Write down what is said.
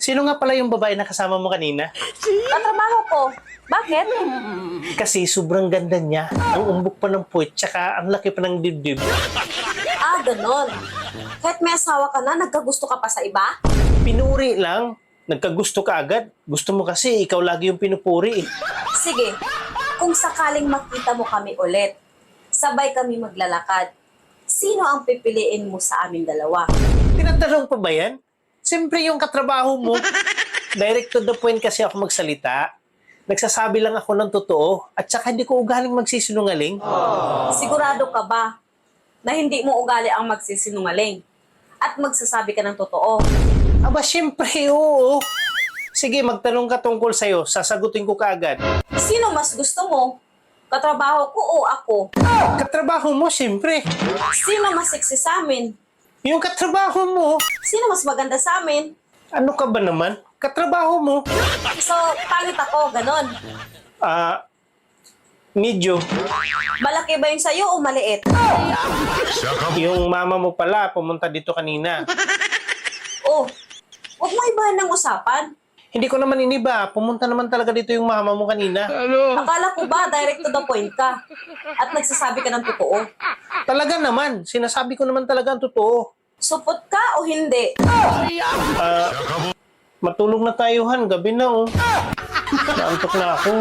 Sino nga pala yung babae na kasama mo kanina? Katrabaho ko. Bakit? Kasi sobrang ganda niya. Ang umbok pa ng puwet, tsaka ang laki pa ng dibdib. Ah, ganon. Kahit may asawa ka na, nagkagusto ka pa sa iba? Pinuri lang. Nagkagusto ka agad. Gusto mo kasi ikaw lagi yung pinupuri. Sige, kung sakaling makita mo kami ulit, sabay kami maglalakad, sino ang pipiliin mo sa aming dalawa? Tinatanong pa ba yan? Siyempre yung katrabaho mo. Direct to the point kasi ako magsalita. Nagsasabi lang ako ng totoo at saka hindi ko ugaling magsisinungaling. Sigurado ka ba na hindi mo ugali ang magsisinungaling at magsasabi ka ng totoo? Aba, siyempre, oo. Sige, magtanong ka tungkol sa'yo. Sasagutin ko kaagad. Sino mas gusto mo? Katrabaho ko o ako? Katrabaho mo, siyempre. Sino mas seksi sa amin? Yung katrabaho mo. Sino mas maganda sa amin? Ano ka ba naman? Katrabaho mo. So, pangit ako, ganon. Medyo. Malaki ba yung sa'yo o maliit? Yung mama mo pala, pumunta dito kanina. Oh, huwag mo ibahan ng usapan. Hindi ko naman iniba. Pumunta naman talaga dito yung mama mo kanina. Akala ko ba direct to the point ka at nagsasabi ka ng totoo? Talaga naman. Sinasabi ko naman talaga ang totoo. Supot ka o hindi? Matulog na tayo, Han. Gabi na, oh. Naantok na ako.